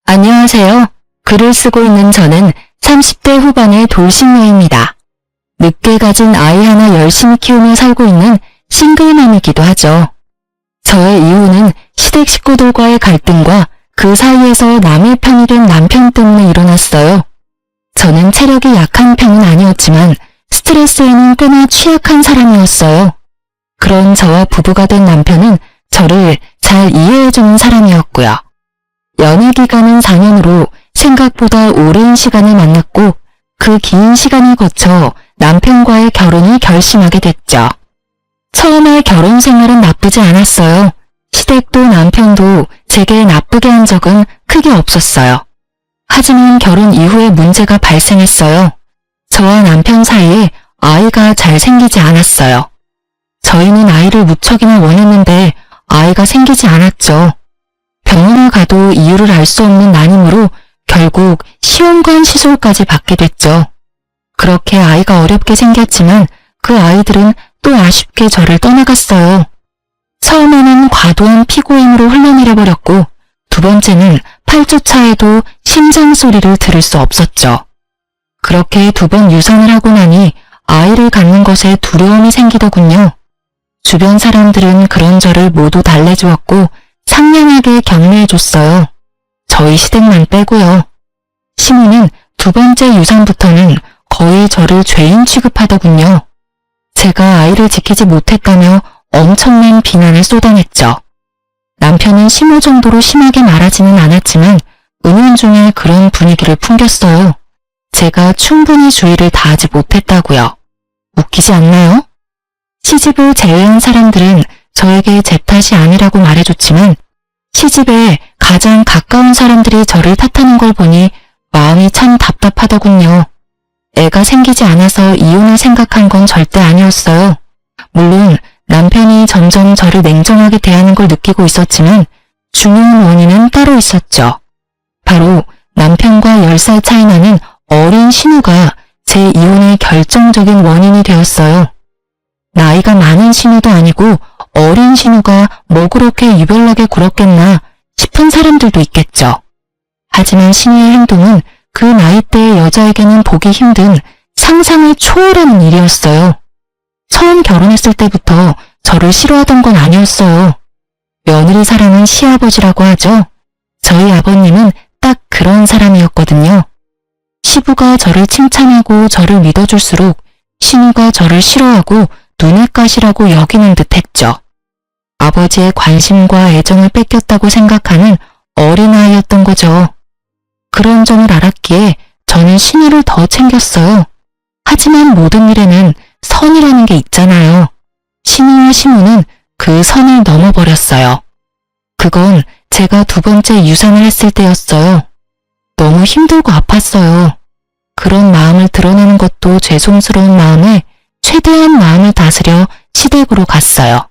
안녕하세요. 글을 쓰고 있는 저는 30대 후반의 돌싱녀입니다. 늦게 가진 아이 하나 열심히 키우며 살고 있는 싱글맘이기도 하죠. 저의 이유는 시댁 식구들과의 갈등과 그 사이에서 남의 편이 된 남편 때문에 일어났어요. 저는 체력이 약한 편은 아니었지만 스트레스에는 꽤나 취약한 사람이었어요. 그런 저와 부부가 된 남편은 저를 잘 이해해주는 사람이었고요. 연애 기간은 4년으로 생각보다 오랜 시간을 만났고 그 긴 시간을 거쳐 남편과의 결혼을 결심하게 됐죠. 처음에 결혼 생활은 나쁘지 않았어요. 시댁도 남편도 제게 나쁘게 한 적은 크게 없었어요. 하지만 결혼 이후에 문제가 발생했어요. 저와 남편 사이에 아이가 잘 생기지 않았어요. 저희는 아이를 무척이나 원했는데 아이가 생기지 않았죠. 병원을 가도 이유를 알 수 없는 난임으로 결국 시험관 시술까지 받게 됐죠. 그렇게 아이가 어렵게 생겼지만 그 아이들은 또 아쉽게 저를 떠나갔어요. 처음에는 과도한 피고임으로 흘러내려버렸고 두 번째는 8주 차에도 심장 소리를 들을 수 없었죠. 그렇게 2번 유산을 하고 나니 아이를 갖는 것에 두려움이 생기더군요. 주변 사람들은 그런 저를 모두 달래주었고 상냥하게 격려해줬어요. 저희 시댁만 빼고요. 시모는 2번째 유산부터는 거의 저를 죄인 취급하더군요. 제가 아이를 지키지 못했다며 엄청난 비난을 쏟아냈죠. 남편은 시모 정도로 심하게 말하지는 않았지만 은연중에 그런 분위기를 풍겼어요. 제가 충분히 주의를 다하지 못했다고요. 웃기지 않나요? 시집을 제외한 사람들은 저에게 제 탓이 아니라고 말해줬지만 시집에 가장 가까운 사람들이 저를 탓하는 걸 보니 마음이 참 답답하더군요. 애가 생기지 않아서 이혼을 생각한 건 절대 아니었어요. 물론 남편이 점점 저를 냉정하게 대하는 걸 느끼고 있었지만 중요한 원인은 따로 있었죠. 바로 남편과 10살 차이 나는 어린 신우가 제 이혼의 결정적인 원인이 되었어요. 나이가 많은 신우도 아니고 어린 신우가 뭐 그렇게 유별나게 굴었겠나 싶은 사람들도 있겠죠. 하지만 신우의 행동은 그 나이대의 여자에게는 보기 힘든 상상을 초월하는 일이었어요. 처음 결혼했을 때부터 저를 싫어하던 건 아니었어요. 며느리 사랑은 시아버지라고 하죠. 저희 아버님은 딱 그런 사람이었거든요. 시부가 저를 칭찬하고 저를 믿어줄수록 신우가 저를 싫어하고 눈엣 가시라고 여기는 듯 했죠. 아버지의 관심과 애정을 뺏겼다고 생각하는 어린아이였던 거죠. 그런 점을 알았기에 저는 신우를 더 챙겼어요. 하지만 모든 일에는 선이라는 게 있잖아요. 신우와 시모는 그 선을 넘어버렸어요. 그건 제가 2번째 유산을 했을 때였어요. 너무 힘들고 아팠어요. 그런 마음을 드러내는 것도 죄송스러운 마음에 최대한 마음을 다스려 시댁으로 갔어요.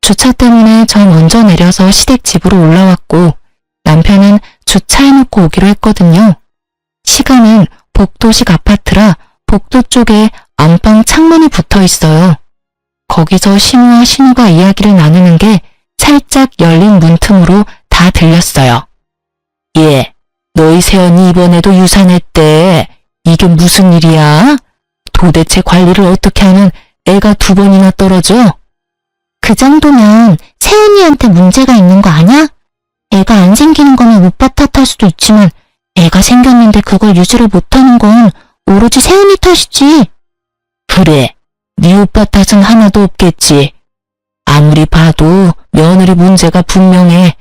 주차 때문에 저 먼저 내려서 시댁 집으로 올라왔고 남편은 주차해놓고 오기로 했거든요. 시간은 복도식 아파트라 복도 쪽에 안방 창문이 붙어 있어요. 거기서 시모와 신우가 이야기를 나누는 게 살짝 열린 문틈으로 다 들렸어요. 예, 너희 새언니 이번에도 유산했대. 이게 무슨 일이야? 도대체 관리를 어떻게 하면 애가 2번이나 떨어져? 그 정도면 새언니한테 문제가 있는 거 아냐? 애가 안 생기는 거면 오빠 탓할 수도 있지만 애가 생겼는데 그걸 유지를 못하는 건 오로지 새언니 탓이지. 그래, 네 오빠 탓은 하나도 없겠지. 아무리 봐도 며느리 문제가 분명해.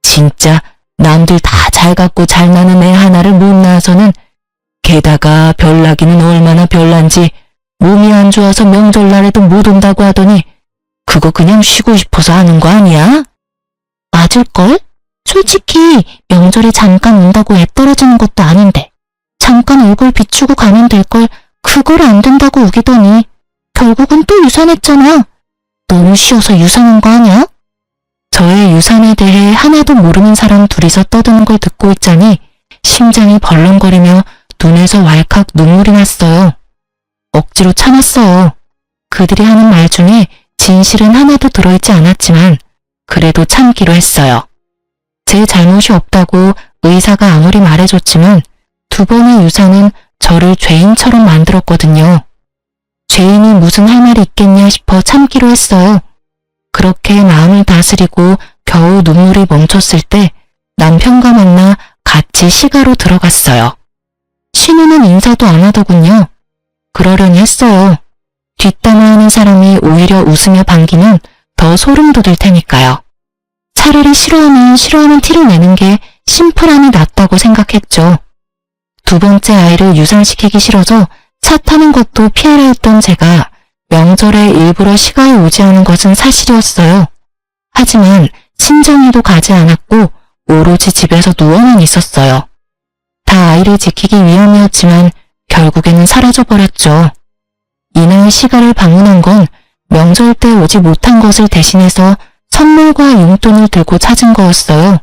진짜 남들 다 잘 갖고 잘 나는 애 하나를 못 낳아서는 게다가 별나기는 얼마나 별난지 몸이 안 좋아서 명절날에도 못 온다고 하더니 그거 그냥 쉬고 싶어서 하는 거 아니야? 맞을걸? 솔직히 명절에 잠깐 온다고 애 떨어지는 것도 아닌데 잠깐 얼굴 비추고 가면 될걸 그걸 안 된다고 우기더니 결국은 또 유산했잖아. 너무 쉬워서 유산한 거 아니야? 저의 유산에 대해 하나도 모르는 사람 둘이서 떠드는 걸 듣고 있자니 심장이 벌렁거리며 눈에서 왈칵 눈물이 났어요. 억지로 참았어요. 그들이 하는 말 중에 진실은 하나도 들어있지 않았지만 그래도 참기로 했어요. 제 잘못이 없다고 의사가 아무리 말해줬지만 2번의 유산은 저를 죄인처럼 만들었거든요. 죄인이 무슨 할 말이 있겠냐 싶어 참기로 했어요. 그렇게 마음을 다스리고 겨우 눈물이 멈췄을 때 남편과 만나 같이 시가로 들어갔어요. 신우는 인사도 안 하더군요. 그러려니 했어요. 뒷담화하는 사람이 오히려 웃으며 반기면 더 소름 돋을 테니까요. 차라리 싫어하면 싫어하는 티를 내는 게 심플함이 낫다고 생각했죠. 2번째 아이를 유산시키기 싫어서 차 타는 것도 피하려 했던 제가 명절에 일부러 시가에 오지 않은 것은 사실이었어요. 하지만 친정에도 가지 않았고 오로지 집에서 누워만 있었어요. 다 아이를 지키기 위함이었지만 결국에는 사라져버렸죠. 이날 시가를 방문한 건 명절 때 오지 못한 것을 대신해서 선물과 용돈을 들고 찾은 거였어요.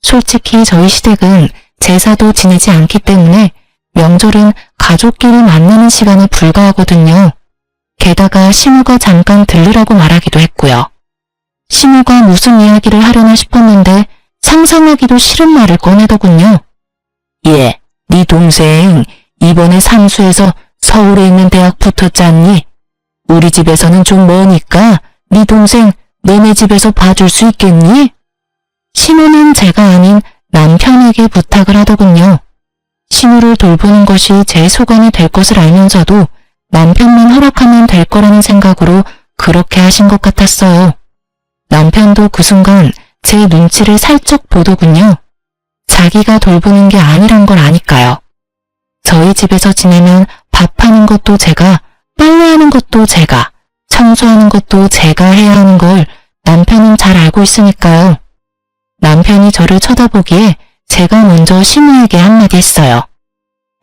솔직히 저희 시댁은 제사도 지내지 않기 때문에 명절은 가족끼리 만나는 시간에 불과하거든요. 게다가 시무가 잠깐 들르라고 말하기도 했고요. 시무가 무슨 이야기를 하려나 싶었는데 상상하기도 싫은 말을 꺼내더군요. 예, 네 동생 이번에 삼수해서 서울에 있는 대학 붙었지 않니? 우리 집에서는 좀 머니까 네 동생 너네 집에서 봐줄 수 있겠니? 시무는 제가 아닌 남편에게 부탁을 하더군요. 시무를 돌보는 것이 제 소관이 될 것을 알면서도 남편만 허락하면 될 거라는 생각으로 그렇게 하신 것 같았어요. 남편도 그 순간 제 눈치를 살짝 보더군요. 자기가 돌보는 게 아니란 걸 아니까요. 저희 집에서 지내면 밥하는 것도 제가, 빨래하는 것도 제가, 청소하는 것도 제가 해야 하는 걸 남편은 잘 알고 있으니까요. 남편이 저를 쳐다보기에 제가 먼저 시무에게 한마디 했어요.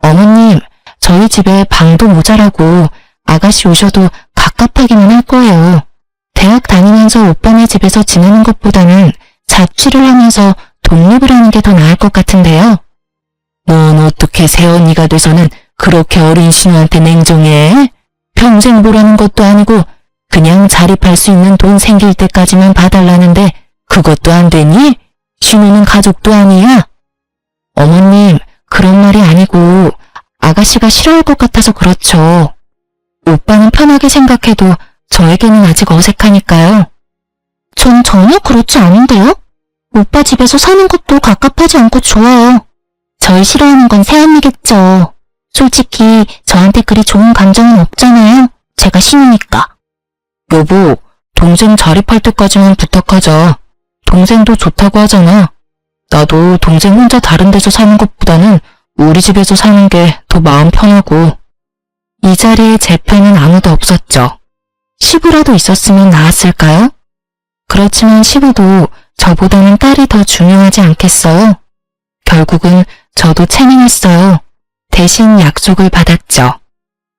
어머님, 저희 집에 방도 모자라고 아가씨 오셔도 갑갑하기만 할 거예요. 대학 다니면서 오빠네 집에서 지내는 것보다는 자취를 하면서 독립을 하는 게 더 나을 것 같은데요. 넌 어떻게 새언니가 돼서는 그렇게 어린 신우한테 냉정해? 평생 보라는 것도 아니고 그냥 자립할 수 있는 돈 생길 때까지만 봐달라는데 그것도 안 되니? 신우는 가족도 아니야? 어머님, 그런 말이 아니고 아가씨가 싫어할 것 같아서 그렇죠. 오빠는 편하게 생각해도 저에게는 아직 어색하니까요. 전 전혀 그렇지 않은데요? 오빠 집에서 사는 것도 갑갑하지 않고 좋아요. 절 싫어하는 건 새언니겠죠. 솔직히 저한테 그리 좋은 감정은 없잖아요. 제가 신우니까. 여보, 동생 자립할 때까지만 부탁하자. 동생도 좋다고 하잖아. 나도 동생 혼자 다른 데서 사는 것보다는 우리 집에서 사는 게 더 마음 편하고. 이 자리에 제 편은 아무도 없었죠. 시부라도 있었으면 나았을까요? 그렇지만 시부도 저보다는 딸이 더 중요하지 않겠어요? 결국은 저도 체면했어요. 대신 약속을 받았죠.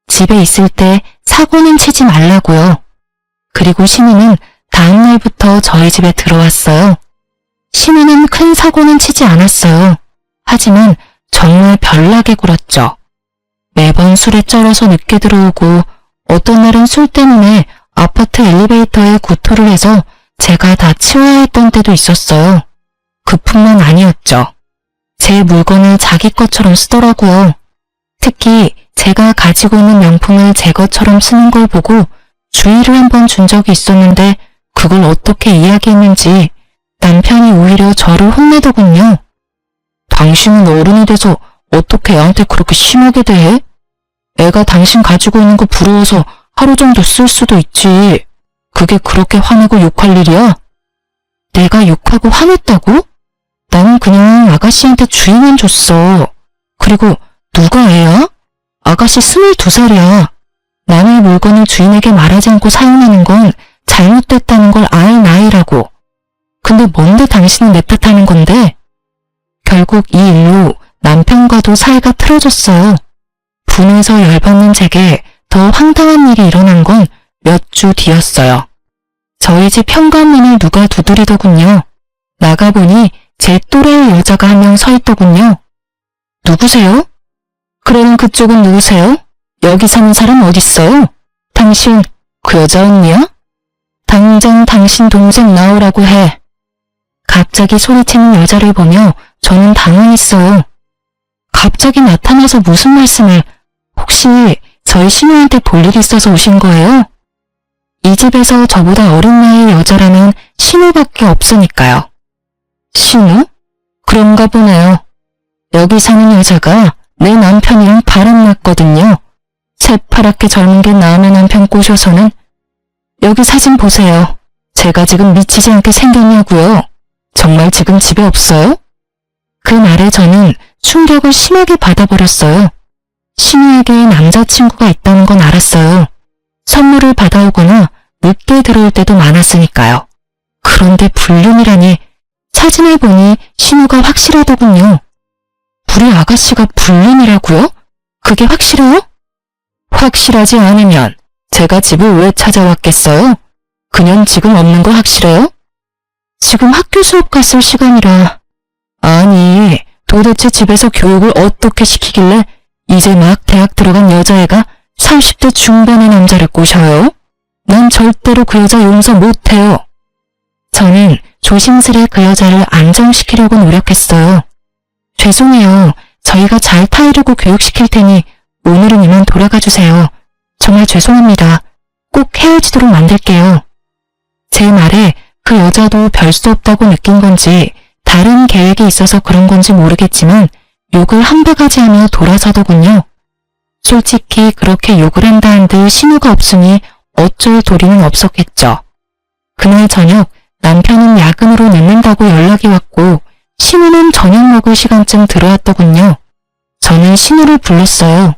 집에 있을 때 사고는 치지 말라고요. 그리고 신우는 다음 날부터 저희 집에 들어왔어요. 신우는 큰 사고는 치지 않았어요. 하지만 정말 별나게 굴었죠. 매번 술에 쩔어서 늦게 들어오고 어떤 날은 술 때문에 아파트 엘리베이터에 구토를 해서 제가 다 치워야 했던 때도 있었어요. 그뿐만 아니었죠. 제 물건을 자기 것처럼 쓰더라고요. 특히 제가 가지고 있는 명품을 제 것처럼 쓰는 걸 보고 주의를 한번 준 적이 있었는데 그걸 어떻게 이야기했는지 남편이 오히려 저를 혼내더군요. 당신은 어른이 돼서 어떻게 애한테 그렇게 심하게 대해? 애가 당신 가지고 있는 거 부러워서 하루 정도 쓸 수도 있지. 그게 그렇게 화내고 욕할 일이야? 내가 욕하고 화냈다고? 나는 그냥 아가씨한테 주의만 줬어. 그리고 누가 애야? 아가씨 22살이야. 남의 물건을 주인에게 말하지 않고 사용하는 건 잘못됐다는 걸 알 나이라고. 근데 뭔데 당신은 내 탓하는 건데? 결국 이 일로 남편과도 사이가 틀어졌어요. 분해서 열받는 제게 더 황당한 일이 일어난 건 몇 주 뒤였어요. 저희 집 현관문을 누가 두드리더군요. 나가보니 제 또래의 여자가 한 명 서 있더군요. 누구세요? 그러는 그쪽은 누구세요? 여기 사는 사람 어딨어요? 당신 그 여자 언니야? 당장 당신 동생 나오라고 해. 갑자기 소리치는 여자를 보며 저는 당황했어요. 갑자기 나타나서 무슨 말씀을, 혹시 저희 신우한테 볼 일이 있어서 오신 거예요? 이 집에서 저보다 어린 나이의 여자라면 신우밖에 없으니까요. 신우? 그런가 보네요. 여기 사는 여자가 내 남편이랑 바람났거든요. 새파랗게 젊은 게 남의 남편 꼬셔서는. 여기 사진 보세요. 제가 지금 미치지 않게 생겼냐고요. 정말 지금 집에 없어요? 그 말에 저는 충격을 심하게 받아버렸어요. 신우에게 남자친구가 있다는 건 알았어요. 선물을 받아오거나 늦게 들어올 때도 많았으니까요. 그런데 불륜이라니, 사진을 보니 신우가 확실하더군요. 우리 아가씨가 불륜이라고요? 그게 확실해요? 확실하지 않으면 제가 집을 왜 찾아왔겠어요? 그년 지금 없는 거 확실해요? 지금 학교 수업 갔을 시간이라. 아니, 도대체 집에서 교육을 어떻게 시키길래 이제 막 대학 들어간 여자애가 30대 중반의 남자를 꼬셔요? 난 절대로 그 여자 용서 못해요. 저는 조심스레 그 여자를 안정시키려고 노력했어요. 죄송해요. 저희가 잘 타이르고 교육시킬 테니 오늘은 이만 돌아가 주세요. 정말 죄송합니다. 꼭 헤어지도록 만들게요. 제 말에 그 여자도 별 수 없다고 느낀 건지 다른 계획이 있어서 그런 건지 모르겠지만 욕을 한 바가지 하며 돌아서더군요. 솔직히 그렇게 욕을 한다 한들 신우가 없으니 어쩔 도리는 없었겠죠. 그날 저녁 남편은 야근으로 늦는다고 연락이 왔고 신우는 저녁 먹을 시간쯤 들어왔더군요. 저는 신우를 불렀어요.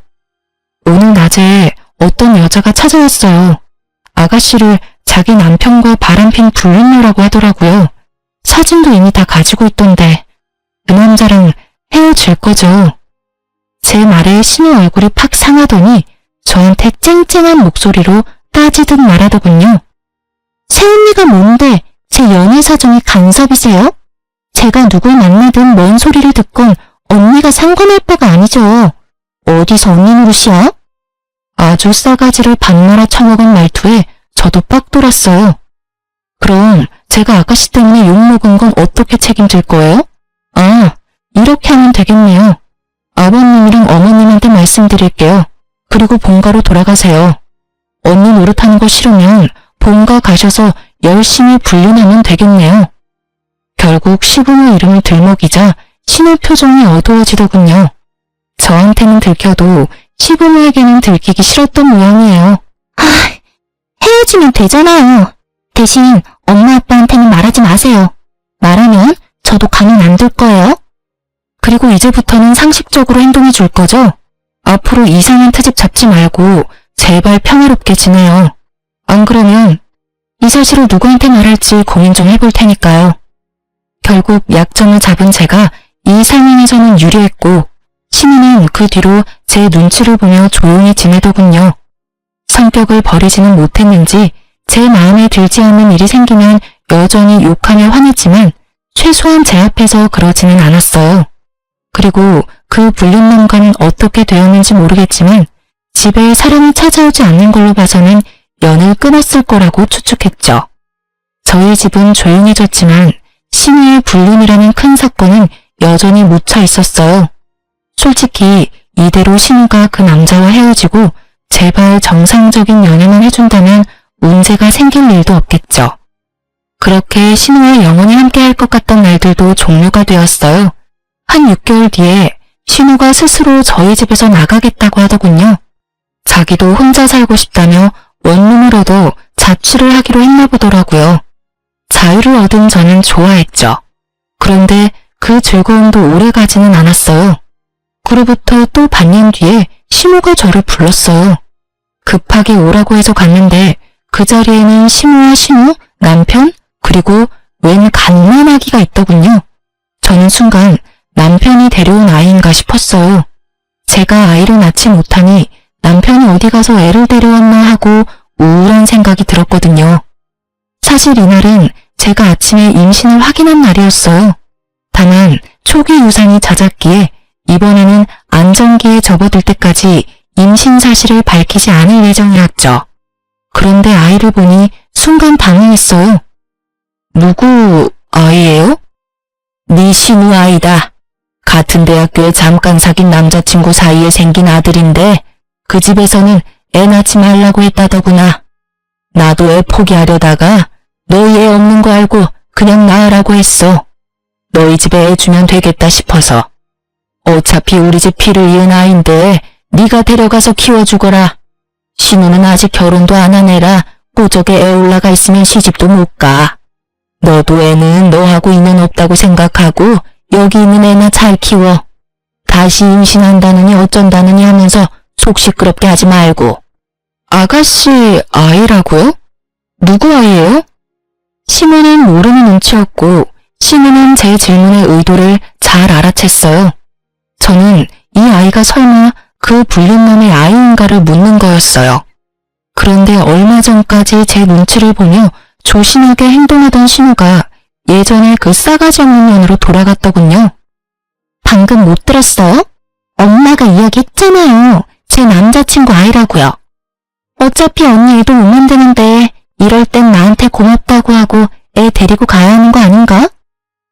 오늘 낮에 어떤 여자가 찾아왔어요. 아가씨를 자기 남편과 바람핀 불륜녀라고 하더라고요. 사진도 이미 다 가지고 있던데 그 남자랑 헤어질 거죠. 제 말에 신우 얼굴이 팍 상하더니 저한테 쨍쨍한 목소리로 따지듯 말하더군요. 새언니가 뭔데 제 연애 사정이 간섭이세요? 제가 누굴 만나든 뭔 소리를 듣건 언니가 상관할 바가 아니죠. 어디서 언니 노릇이야? 아주 싸가지를 반말아 처먹은 말투에 저도 빡 돌았어요. 그럼 제가 아가씨 때문에 욕먹은 건 어떻게 책임질 거예요? 아, 이렇게 하면 되겠네요. 아버님이랑 어머님한테 말씀드릴게요. 그리고 본가로 돌아가세요. 언니 노릇하는 거 싫으면 본가 가셔서 열심히 불륜하면 되겠네요. 결국 시부모 이름을 들먹이자 신우 표정이 어두워지더군요. 저한테는 들켜도 시부모에게는 들키기 싫었던 모양이에요. 헤어지면 되잖아요. 대신 엄마 아빠한테는 말하지 마세요. 말하면 저도 가면 안 될 거예요. 그리고 이제부터는 상식적으로 행동해 줄 거죠? 앞으로 이상한 트집 잡지 말고 제발 평화롭게 지내요. 안 그러면 이 사실을 누구한테 말할지 고민 좀 해볼 테니까요. 결국 약점을 잡은 제가 이 상황에서는 유리했고 신우는 그 뒤로 제 눈치를 보며 조용히 지내더군요. 성격을 버리지는 못했는지 제 마음에 들지 않는 일이 생기면 여전히 욕하며 화냈지만 최소한 제 앞에서 그러지는 않았어요. 그리고 그 불륜남과는 어떻게 되었는지 모르겠지만 집에 사람이 찾아오지 않는 걸로 봐서는 연을 끊었을 거라고 추측했죠. 저희 집은 조용해졌지만 신우의 불륜이라는 큰 사건은 여전히 묻혀 있었어요. 솔직히 이대로 신우가 그 남자와 헤어지고 제발 정상적인 연애만 해준다면 문제가 생길 일도 없겠죠. 그렇게 신우와 영원히 함께할 것 같던 날들도 종료가 되었어요. 한 6개월 뒤에 신우가 스스로 저희 집에서 나가겠다고 하더군요. 자기도 혼자 살고 싶다며 원룸을 얻어 자취를 하기로 했나 보더라고요. 자유를 얻은 저는 좋아했죠. 그런데 그 즐거움도 오래가지는 않았어요. 그로부터 또 반년 뒤에 신우가 저를 불렀어요. 급하게 오라고 해서 갔는데 그 자리에는 신우와 신우, 남편, 그리고 웬 갓난아기가 있더군요. 저는 순간 남편이 데려온 아이인가 싶었어요. 제가 아이를 낳지 못하니 남편이 어디 가서 애를 데려왔나 하고 우울한 생각이 들었거든요. 사실 이날은 제가 아침에 임신을 확인한 날이었어요. 다만 초기 유산이 잦았기에 이번에는 안정기에 접어들 때까지 임신 사실을 밝히지 않을 예정이었죠. 그런데 아이를 보니 순간 당황했어요. 누구 아이예요? 네 신우 아이다. 같은 대학교에 잠깐 사귄 남자친구 사이에 생긴 아들인데 그 집에서는 애 낳지 말라고 했다더구나. 나도 애 포기하려다가 너희 애 없는 거 알고 그냥 낳으라고 했어. 너희 집에 애 주면 되겠다 싶어서. 어차피 우리 집 피를 이은 아인데 네가 데려가서 키워주거라. 신우는 아직 결혼도 안 한 애라 꼬적에 애 올라가 있으면 시집도 못 가. 너도 애는 너하고 인연 없다고 생각하고 여기 있는 애나 잘 키워. 다시 임신한다느니 어쩐다느니 하면서 속 시끄럽게 하지 말고. 아가씨 아이라고요? 누구 아이예요? 시모는 모르는 눈치였고 신우는 제 질문의 의도를 잘 알아챘어요. 저는 이 아이가 설마 그 불륜남의 아이인가를 묻는 거였어요. 그런데 얼마 전까지 제 눈치를 보며 조신하게 행동하던 신우가 예전에 그 싸가지 없는 년으로 돌아갔더군요. 방금 못 들었어요? 엄마가 이야기했잖아요. 제 남자친구 아이라고요. 어차피 언니 애도 못 만드는데 이럴 땐 나한테 고맙다고 하고 애 데리고 가야 하는 거 아닌가?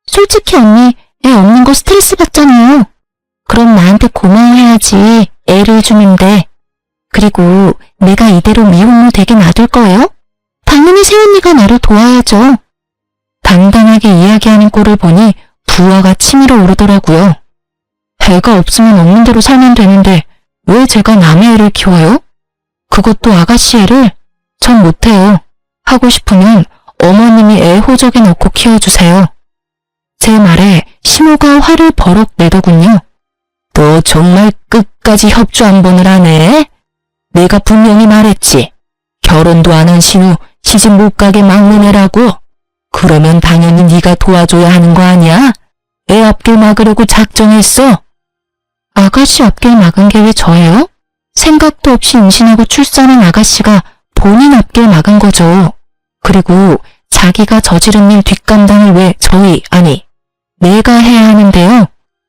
솔직히 언니 애 없는 거 스트레스 받잖아요. 그럼 나한테 고마워해야지 애를 주는데. 그리고 내가 이대로 미혼모 되게 놔둘 거예요? 당연히 새언니가 나를 도와야죠. 당당하게 이야기하는 꼴을 보니 부하가 치밀어 오르더라고요. 애가 없으면 없는 대로 살면 되는데 왜 제가 남의 애를 키워요? 그것도 아가씨 애를? 전 못해요. 하고 싶으면 어머님이 애 호적에 넣고 키워주세요. 제 말에 신우가 화를 버럭 내더군요. 너 정말 끝까지 협조 한 번을 하네? 내가 분명히 말했지. 결혼도 안 한 신우 시집 못 가게 막는 애라고. 그러면 당연히 네가 도와줘야 하는 거 아니야? 애 앞길 막으려고 작정했어. 아가씨 앞길 막은 게 왜 저예요? 생각도 없이 임신하고 출산한 아가씨가 본인 앞길 막은 거죠. 그리고 자기가 저지른 일 뒷감당을 왜 아니 내가 해야 하는데요.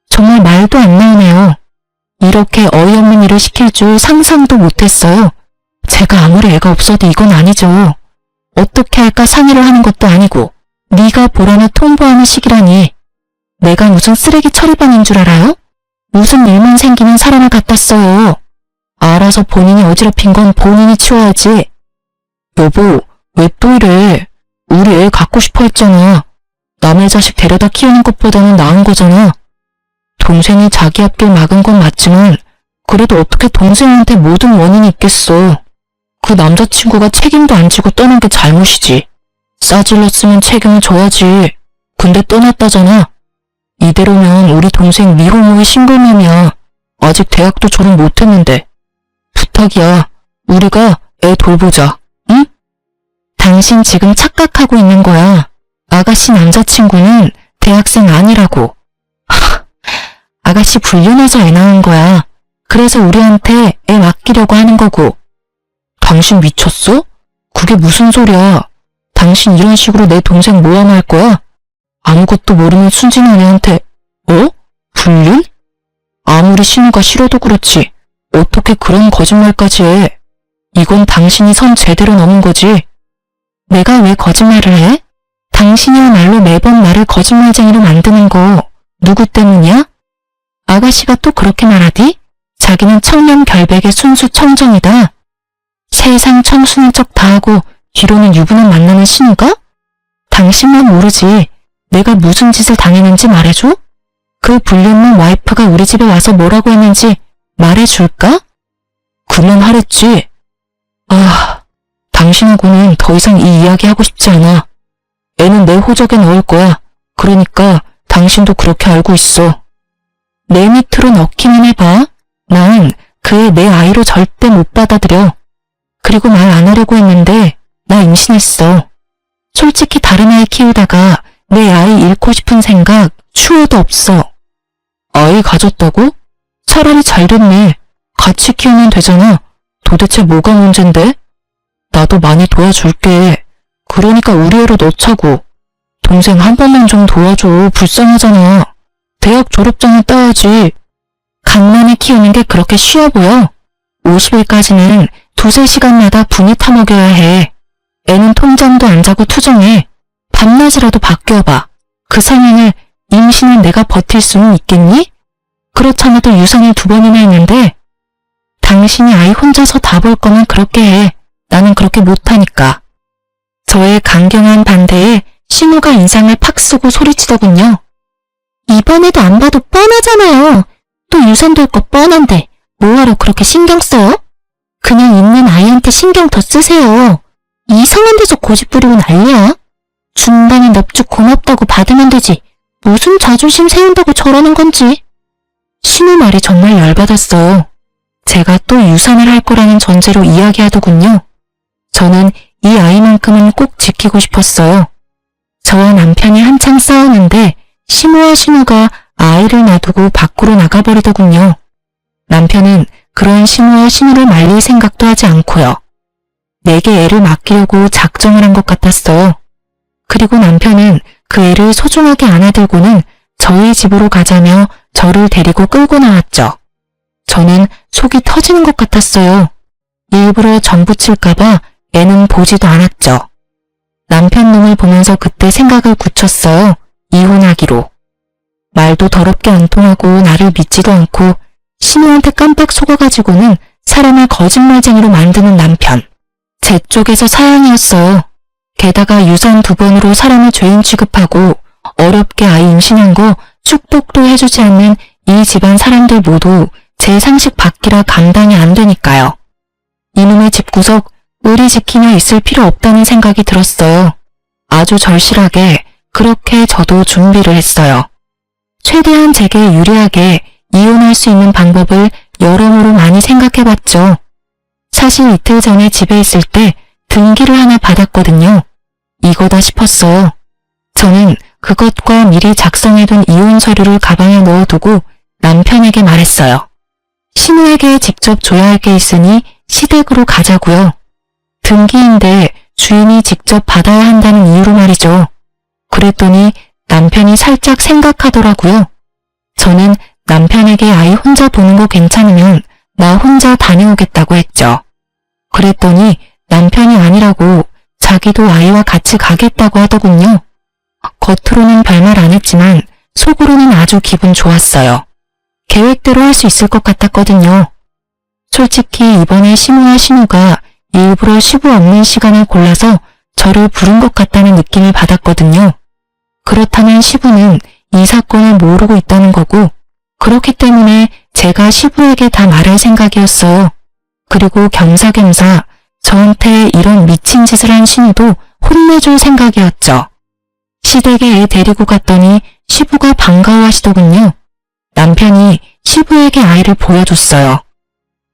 정말 말도 안 나오네요. 이렇게 어이없는 일을 시킬 줄 상상도 못했어요. 제가 아무리 애가 없어도 이건 아니죠. 어떻게 할까 상의를 하는 것도 아니고 네가 보라며 통보하는 식이라니. 내가 무슨 쓰레기 처리반인 줄 알아요? 무슨 일만 생기면 사람을 갖다 써요. 알아서 본인이 어지럽힌 건 본인이 치워야지. 여보, 왜 또 이래? 우리 애 갖고 싶어 했잖아. 남의 자식 데려다 키우는 것보다는 나은 거잖아. 동생이 자기 앞길 막은 건 맞지만 그래도 어떻게 동생한테 모든 원인이 있겠어. 그 남자친구가 책임도 안 지고 떠난 게 잘못이지. 싸질렀으면 책임을 져야지. 근데 떠났다잖아. 이대로면 우리 동생 미혼모의 싱글맘이야. 아직 대학도 졸업 못했는데. 부탁이야. 우리가 애 돌보자. 응? 당신 지금 착각하고 있는 거야. 아가씨 남자친구는 대학생 아니라고. 아가씨 불륜해서 애 낳은 거야. 그래서 우리한테 애 맡기려고 하는 거고. 당신 미쳤어? 그게 무슨 소리야. 당신 이런 식으로 내 동생 모함할 거야? 아무것도 모르는 순진한 애한테 불륜? 아무리 신우가 싫어도 그렇지 어떻게 그런 거짓말까지 해. 이건 당신이 선 제대로 넘은 거지. 내가 왜 거짓말을 해? 당신이야말로 매번 나를 거짓말쟁이로 만드는 거 누구 때문이야? 아가씨가 또 그렇게 말하디? 자기는 청렴 결백의 순수 청정이다. 세상 청순한 척 다하고 뒤로는 유부남 만나는 신우가? 당신만 모르지. 내가 무슨 짓을 당했는지 말해줘? 그 불륜남 와이프가 우리 집에 와서 뭐라고 했는지 말해줄까? 그만하랬지. 당신하고는 더 이상 이 이야기 하고 싶지 않아. 애는 내 호적에 넣을 거야. 그러니까 당신도 그렇게 알고 있어. 내 밑으로 넣기만 해봐. 난 그 애 내 아이로 절대 못 받아들여. 그리고 말 안 하려고 했는데 나 임신했어. 솔직히 다른 아이 키우다가 내 아이 잃고 싶은 생각 추호도 없어. 아이 가졌다고? 차라리 잘 됐네. 같이 키우면 되잖아. 도대체 뭐가 문젠데? 나도 많이 도와줄게. 그러니까 우리 애로 넣자고. 동생 한 번만 좀 도와줘. 불쌍하잖아. 대학 졸업장은 따야지. 갓난애 키우는 게 그렇게 쉬워 보여? 50일까지는 2~3시간마다 분유 타먹여야 해. 애는 통잠도 안 자고 투정해. 밤낮이라도 바뀌어봐. 그 상황을 임신을 내가 버틸 수는 있겠니? 그렇잖아도 유산을 2번이나 했는데 당신이 아이 혼자서 다 볼 거면 그렇게 해. 나는 그렇게 못하니까. 저의 강경한 반대에 신우가 인상을 팍 쓰고 소리치더군요. 이번에도 안 봐도 뻔하잖아요. 또 유산 될 거 뻔한데 뭐하러 그렇게 신경 써요? 그냥 있는 아이한테 신경 더 쓰세요. 이상한 데서 고집 부리고 난리야. 준다니 넙죽 고맙다고 받으면 되지. 무슨 자존심 세운다고 저러는 건지. 신우 말이 정말 열받았어요. 제가 또 유산을 할 거라는 전제로 이야기하더군요. 저는 이 아이만큼은 꼭 지키고 싶었어요. 저와 남편이 한참 싸우는데 시모와 신우가 아이를 놔두고 밖으로 나가버리더군요. 남편은 그런 시모와 신우를 말릴 생각도 하지 않고요. 내게 애를 맡기려고 작정을 한 것 같았어요. 그리고 남편은 그 애를 소중하게 안아들고는 저희 집으로 가자며 저를 데리고 끌고 나왔죠. 저는 속이 터지는 것 같았어요. 일부러 전 붙일까봐 애는 보지도 않았죠. 남편 놈을 보면서 그때 생각을 굳혔어요. 이혼하기로. 말도 더럽게 안 통하고 나를 믿지도 않고 신우한테 깜빡 속아가지고는 사람을 거짓말쟁이로 만드는 남편. 제 쪽에서 사양이었어요. 게다가 유산 2번으로 사람을 죄인 취급하고 어렵게 아이 임신한 거 축복도 해주지 않는 이 집안 사람들 모두 제 상식 밖이라 감당이 안 되니까요. 이놈의 집구석 의리 지키며 있을 필요 없다는 생각이 들었어요. 아주 절실하게 그렇게 저도 준비를 했어요. 최대한 제게 유리하게 이혼할 수 있는 방법을 여러모로 많이 생각해봤죠. 사실 이틀 전에 집에 있을 때 등기를 하나 받았거든요. 이거다 싶었어요. 저는 그것과 미리 작성해둔 이혼 서류를 가방에 넣어두고 남편에게 말했어요. 신우에게 직접 줘야 할 게 있으니 시댁으로 가자고요. 등기인데 주인이 직접 받아야 한다는 이유로 말이죠. 그랬더니 남편이 살짝 생각하더라고요. 저는 남편에게 아이 혼자 보는 거 괜찮으면 나 혼자 다녀오겠다고 했죠. 그랬더니 남편이 아니라고 자기도 아이와 같이 가겠다고 하더군요. 겉으로는 별말 안 했지만 속으로는 아주 기분 좋았어요. 계획대로 할 수 있을 것 같았거든요. 솔직히 이번에 시모와 신우가 일부러 시부 없는 시간을 골라서 저를 부른 것 같다는 느낌을 받았거든요. 그렇다면 시부는 이 사건을 모르고 있다는 거고 그렇기 때문에 제가 시부에게 다 말할 생각이었어요. 그리고 겸사겸사 저한테 이런 미친 짓을 한 신우도 혼내줄 생각이었죠. 시댁에 애 데리고 갔더니 시부가 반가워하시더군요. 남편이 시부에게 아이를 보여줬어요.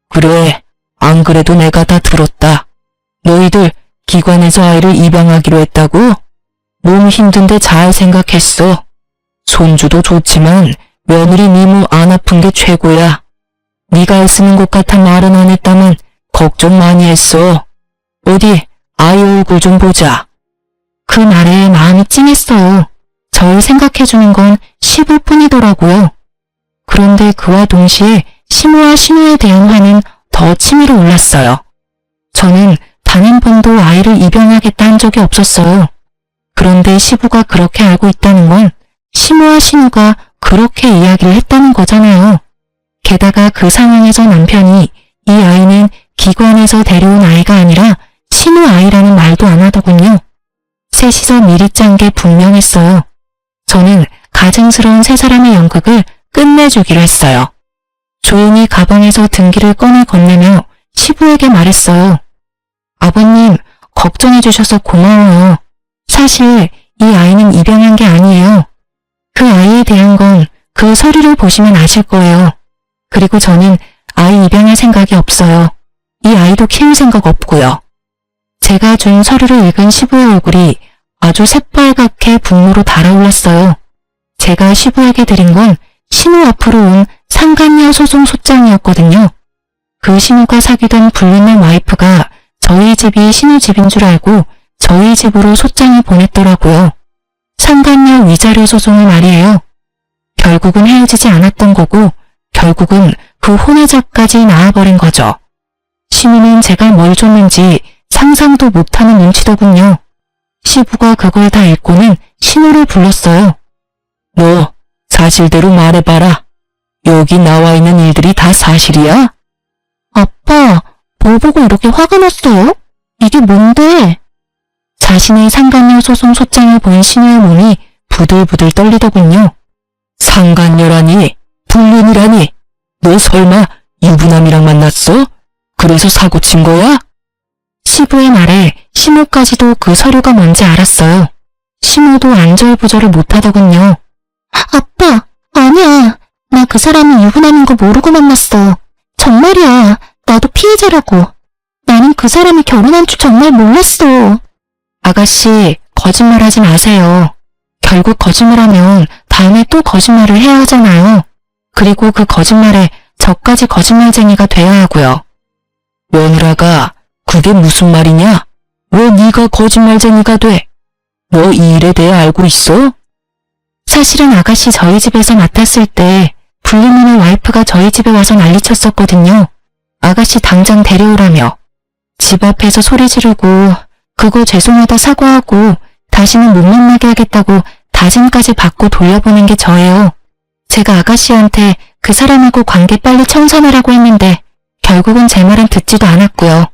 그래, 안 그래도 내가 다 들었다. 너희들 기관에서 아이를 입양하기로 했다고? 몸 힘든데 잘 생각했어. 손주도 좋지만 며느리 니모 안 아픈 게 최고야. 네가 애쓰는 것 같아 말은 안 했다만 걱정 많이 했어. 어디 아이 얼굴 좀 보자. 그 말에 마음이 찡했어요. 절 생각해주는 건 시부뿐이더라고요. 그런데 그와 동시에 시모와 신우에 대한 화는 더 치밀어 올랐어요. 저는 단 한 번도 아이를 입양하겠다 한 적이 없었어요. 그런데 시부가 그렇게 알고 있다는 건 시모와 신우가 그렇게 이야기를 했다는 거잖아요. 게다가 그 상황에서 남편이 이 아이는 기관에서 데려온 아이가 아니라 신우 아이라는 말도 안 하더군요. 셋이서 미리 짠 게 분명했어요. 저는 가증스러운 세 사람의 연극을 끝내주기로 했어요. 조용히 가방에서 등기를 꺼내 건네며 시부에게 말했어요. 아버님, 걱정해 주셔서 고마워요. 사실 이 아이는 입양한 게 아니에요. 그 아이에 대한 건 그 서류를 보시면 아실 거예요. 그리고 저는 아이 입양할 생각이 없어요. 이 아이도 키울 생각 없고요. 제가 준 서류를 읽은 시부의 얼굴이 아주 새빨갛게 분노로 달아올랐어요. 제가 시부에게 드린 건 신우 앞으로 온 상간녀 소송 소장이었거든요. 그 신우가 사귀던 불륜남 와이프가 저희 집이 신우 집인 줄 알고 저희 집으로 소장을 보냈더라고요. 상간녀 위자료 소송을 말이에요. 결국은 헤어지지 않았던 거고 결국은 그 혼외자까지 나와버린 거죠. 신우는 제가 뭘 줬는지 상상도 못하는 눈치더군요. 시부가 그걸 다 읽고는 신우를 불렀어요. 너 사실대로 말해봐라. 여기 나와 있는 일들이 다 사실이야? 아빠, 뭘 보고 이렇게 화가 났어요? 이게 뭔데? 자신의 상간녀 소송 소장을 본 신우의 몸이 부들부들 떨리더군요. 상간녀라니, 불륜이라니, 너 설마 유부남이랑 만났어? 그래서 사고 친 거야? 시부의 말에 시모까지도 그 서류가 뭔지 알았어요. 시모도 안절부절을 못하더군요. 아빠, 아니야. 나 그 사람이 유부남인 거 모르고 만났어. 정말이야. 나도 피해자라고. 나는 그 사람이 결혼한 줄 정말 몰랐어. 아가씨, 거짓말하지 마세요. 결국 거짓말하면 다음에 또 거짓말을 해야 하잖아요. 그리고 그 거짓말에 저까지 거짓말쟁이가 돼야 하고요. 며느라가 그게 무슨 말이냐? 왜 네가 거짓말쟁이가 돼? 너 이 일에 대해 알고 있어? 사실은 아가씨 저희 집에서 맡았을 때 불륜녀의 와이프가 저희 집에 와서 난리쳤었거든요. 아가씨 당장 데려오라며. 집 앞에서 소리 지르고 그거 죄송하다 사과하고 다시는 못 만나게 하겠다고 다짐까지 받고 돌려보낸 게 저예요. 제가 아가씨한테 그 사람하고 관계 빨리 청산하라고 했는데 결국은 제 말은 듣지도 않았고요.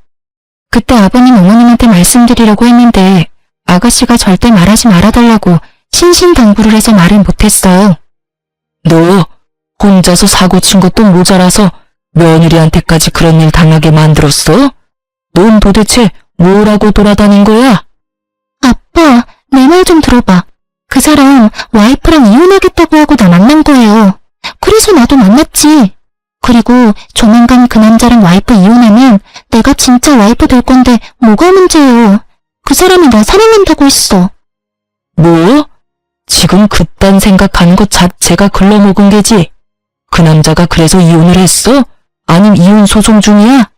그때 아버님 어머님한테 말씀드리려고 했는데 아가씨가 절대 말하지 말아달라고 신신당부를 해서 말을 못했어요. 너 혼자서 사고 친 것도 모자라서 며느리한테까지 그런 일 당하게 만들었어? 넌 도대체 뭐라고 돌아다닌 거야? 아빠, 내 말 좀 들어봐. 그 사람 와이프랑 이혼하겠다고 하고 나 만난 거예요. 그래서 나도 만났지. 그리고 조만간 그 남자랑 와이프 이혼하면 내가 진짜 와이프 될 건데 뭐가 문제예요. 그 사람이 나 사랑한다고 했어. 뭐? 지금 그딴 생각하는 것 자체가 글러먹은 게지. 그 남자가 그래서 이혼을 했어? 아님 이혼 소송 중이야?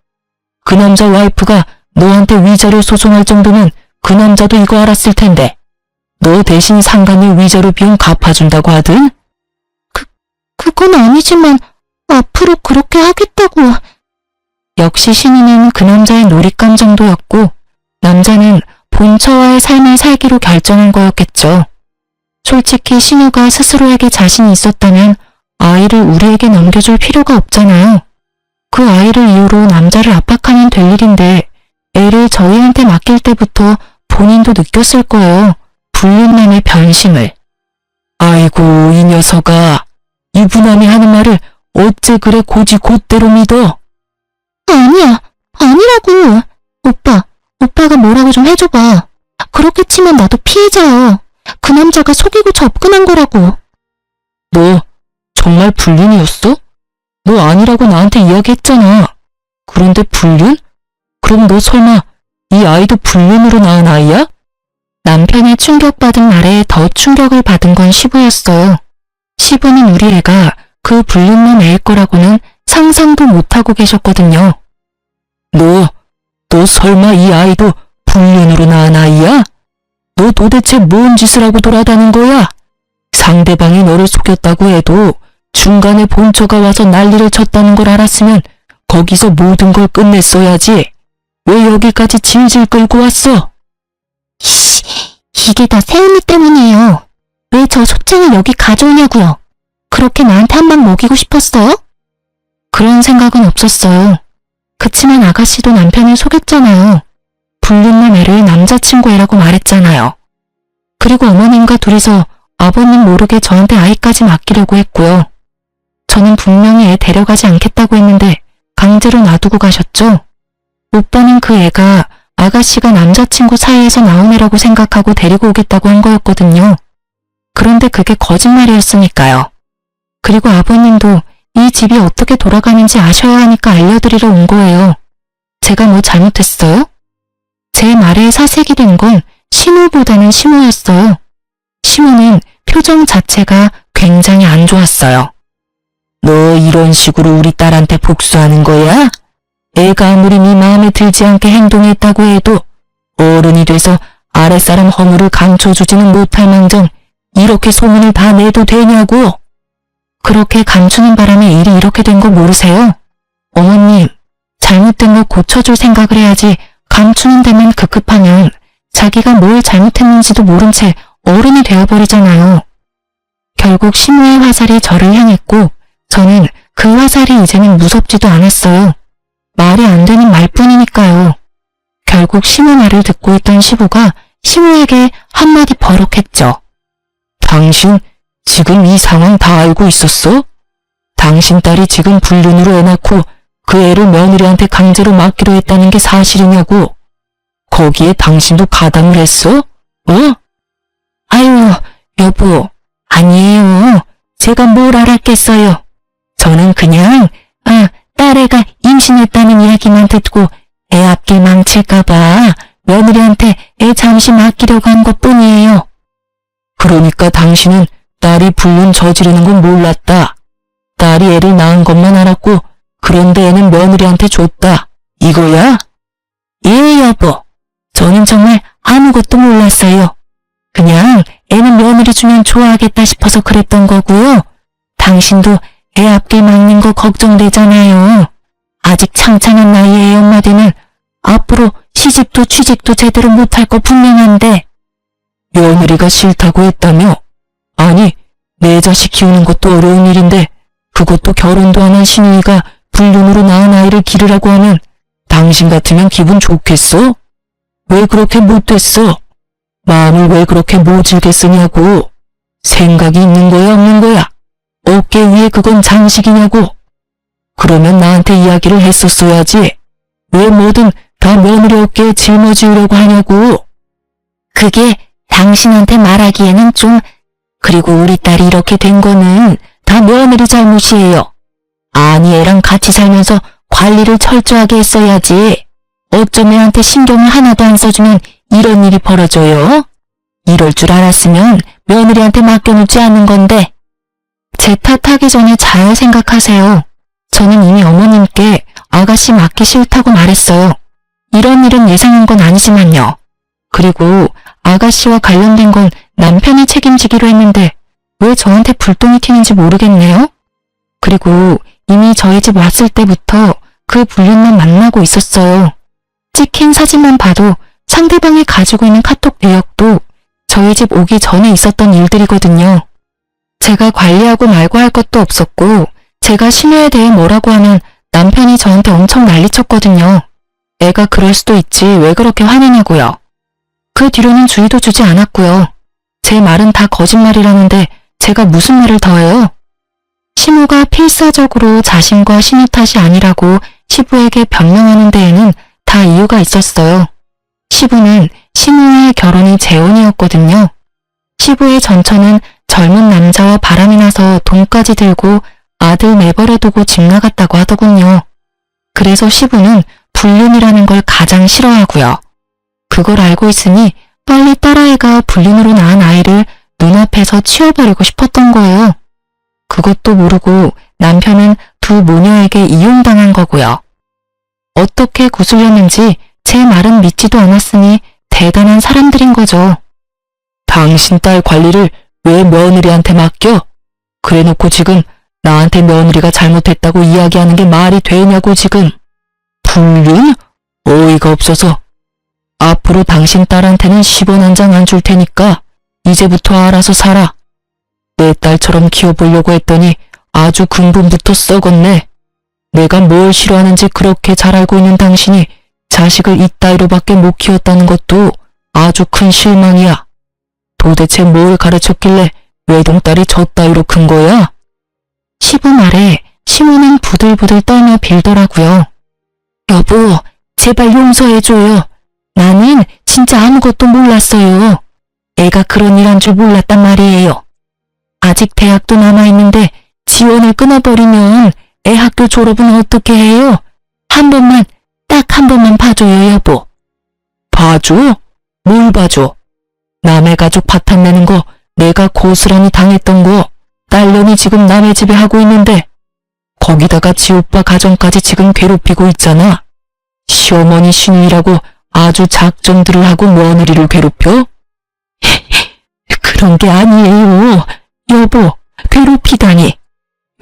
그 남자 와이프가 너한테 위자료 소송할 정도면 그 남자도 이거 알았을 텐데. 너 대신 상간녀 위자료 비용 갚아준다고 하든? 그건 아니지만 앞으로 그렇게 하겠다고. 역시 신우는 그 남자의 놀잇감 정도였고 남자는 본처와의 삶을 살기로 결정한 거였겠죠. 솔직히 신우가 스스로에게 자신이 있었다면 아이를 우리에게 넘겨줄 필요가 없잖아요. 그 아이를 이유로 남자를 압박하면 될 일인데 애를 저희한테 맡길 때부터 본인도 느꼈을 거예요. 불륜남의 변심을. 아이고 이 녀석아. 유부남이 하는 말을 어째 그래 고지 곧대로 믿어? 아니야, 아니라고. 오빠가 뭐라고 좀 해줘봐. 그렇게 치면 나도 피해자야. 그 남자가 속이고 접근한 거라고. 너 정말 불륜이었어? 너 아니라고 나한테 이야기했잖아. 그런데 불륜? 그럼 너 설마 이 아이도 불륜으로 낳은 아이야? 남편의 충격받은 말에 더 충격을 받은 건 시부였어요. 시부는 우리 애가 그 불륜남 애일 거라고는 상상도 못하고 계셨거든요. 너 설마 이 아이도 불륜으로 낳은 아이야? 너 도대체 뭔 짓을 하고 돌아다닌 거야? 상대방이 너를 속였다고 해도 중간에 본처가 와서 난리를 쳤다는 걸 알았으면 거기서 모든 걸 끝냈어야지. 왜 여기까지 질질 끌고 왔어? 이게 다 새언니 때문이에요. 왜 저 소장을 여기 가져오냐고요. 그렇게 나한테 한 방 먹이고 싶었어요? 그런 생각은 없었어요. 그치만 아가씨도 남편을 속였잖아요. 불륜남 애를 남자친구 애라고 말했잖아요. 그리고 어머님과 둘이서 아버님 모르게 저한테 아이까지 맡기려고 했고요. 저는 분명히 애 데려가지 않겠다고 했는데 강제로 놔두고 가셨죠. 오빠는 그 애가 아가씨가 남자친구 사이에서 나온 애라고 생각하고 데리고 오겠다고 한 거였거든요. 그런데 그게 거짓말이었으니까요. 그리고 아버님도 이 집이 어떻게 돌아가는지 아셔야 하니까 알려드리러 온 거예요. 제가 뭐 잘못했어요? 제 말에 사색이 된 건 신우보다는 시모였어요. 시모는 표정 자체가 굉장히 안 좋았어요. 너 이런 식으로 우리 딸한테 복수하는 거야? 애가 아무리 네 마음에 들지 않게 행동했다고 해도 어른이 돼서 아랫사람 허물을 감춰주지는 못할 망정 이렇게 소문을 다 내도 되냐고? 그렇게 감추는 바람에 일이 이렇게 된 거 모르세요? 어머님, 잘못된 거 고쳐줄 생각을 해야지 감추는 데만 급급하면 자기가 뭘 잘못했는지도 모른 채 어른이 되어버리잖아요. 결국 시모의 화살이 저를 향했고 저는 그 화살이 이제는 무섭지도 않았어요. 말이 안 되는 말뿐이니까요. 결국 시모 말을 듣고 있던 시부가 시모에게 한마디 버럭했죠. 당신 지금 이 상황 다 알고 있었어? 당신 딸이 지금 불륜으로 애 낳고 그 애를 며느리한테 강제로 맡기로 했다는 게 사실이냐고. 거기에 당신도 가담을 했어? 아유, 여보, 아니에요. 제가 뭘 알았겠어요. 저는 그냥 딸애가 임신했다는 이야기만 듣고 애 앞길 망칠까봐 며느리한테 애 잠시 맡기려고 한 것뿐이에요. 그러니까 당신은 딸이 불륜 저지르는 건 몰랐다. 딸이 애를 낳은 것만 알았고 그런데 애는 며느리한테 줬다. 이거야? 예, 여보. 저는 정말 아무것도 몰랐어요. 그냥 애는 며느리 주면 좋아하겠다 싶어서 그랬던 거고요. 당신도 애 앞길 막는 거 걱정되잖아요. 아직 창창한 나이에 애 엄마 되면 앞으로 시집도 취직도 제대로 못할 거 분명한데. 며느리가 싫다고 했다며? 아니, 내 자식 키우는 것도 어려운 일인데 그것도 결혼도 안 한 신우이가 불륜으로 낳은 아이를 기르라고 하면 당신 같으면 기분 좋겠어? 왜 그렇게 못됐어? 마음을 왜 그렇게 모질게 쓰냐고. 생각이 있는 거야 없는 거야? 어깨 위에 그건 장식이냐고. 그러면 나한테 이야기를 했었어야지. 왜 뭐든 다 며느리 어깨에 짊어지우려고 하냐고. 그게 당신한테 말하기에는 좀. 그리고 우리 딸이 이렇게 된 거는 다 며느리 잘못이에요. 아니, 애랑 같이 살면서 관리를 철저하게 했어야지. 어쩜 애한테 신경을 하나도 안 써주면 이런 일이 벌어져요? 이럴 줄 알았으면 며느리한테 맡겨놓지 않는 건데. 제 탓하기 전에 잘 생각하세요. 저는 이미 어머님께 아가씨 맡기 싫다고 말했어요. 이런 일은 예상한 건 아니지만요. 그리고 아가씨와 관련된 건 남편이 책임지기로 했는데 왜 저한테 불똥이 튀는지 모르겠네요. 그리고 이미 저희 집 왔을 때부터 그 불륜만 만나고 있었어요. 찍힌 사진만 봐도 상대방이 가지고 있는 카톡 내역도 저희 집 오기 전에 있었던 일들이거든요. 제가 관리하고 말고 할 것도 없었고 제가 신우에 대해 뭐라고 하면 남편이 저한테 엄청 난리쳤거든요. 애가 그럴 수도 있지 왜 그렇게 화내냐고요. 그 뒤로는 주의도 주지 않았고요. 제 말은 다 거짓말이라는데 제가 무슨 말을 더 해요? 시모가 필사적으로 자신과 신우 탓이 아니라고 시부에게 변명하는 데에는 다 이유가 있었어요. 시부는 신우와의 결혼이 재혼이었거든요. 시부의 전처는 젊은 남자와 바람이 나서 돈까지 들고 아들 내버려 두고 집 나갔다고 하더군요. 그래서 시부는 불륜이라는 걸 가장 싫어하고요. 그걸 알고 있으니 빨리 딸아이가 불륜으로 낳은 아이를 눈앞에서 치워버리고 싶었던 거예요. 그것도 모르고 남편은 두 모녀에게 이용당한 거고요. 어떻게 구슬렸는지 제 말은 믿지도 않았으니 대단한 사람들인 거죠. 당신 딸 관리를 왜 며느리한테 맡겨? 그래놓고 지금 나한테 며느리가 잘못했다고 이야기하는 게 말이 되냐고 지금. 불륜? 어이가 없어서. 앞으로 당신 딸한테는 10원 한 장 안 줄 테니까 이제부터 알아서 살아. 내 딸처럼 키워보려고 했더니 아주 근본부터 썩었네. 내가 뭘 싫어하는지 그렇게 잘 알고 있는 당신이 자식을 이따위로밖에 못 키웠다는 것도 아주 큰 실망이야. 도대체 뭘 가르쳤길래 외동딸이 저 따위로 큰 거야? 시부 말에 시모는 부들부들 떨며 빌더라고요. 여보, 제발 용서해줘요. 나는 진짜 아무것도 몰랐어요. 애가 그런 일 한 줄 몰랐단 말이에요. 아직 대학도 남아있는데 지원을 끊어버리면 애 학교 졸업은 어떻게 해요? 한 번만, 딱 한 번만 봐줘요, 여보. 봐줘? 뭘 봐줘? 남의 가족 파탄내는 거 내가 고스란히 당했던 거 딸년이 지금 남의 집에 하고 있는데 거기다가 지 오빠 가정까지 지금 괴롭히고 있잖아. 시어머니 신우이라고 아주 작정들을 하고 며느리를 괴롭혀? 그런 게 아니에요. 여보, 괴롭히다니.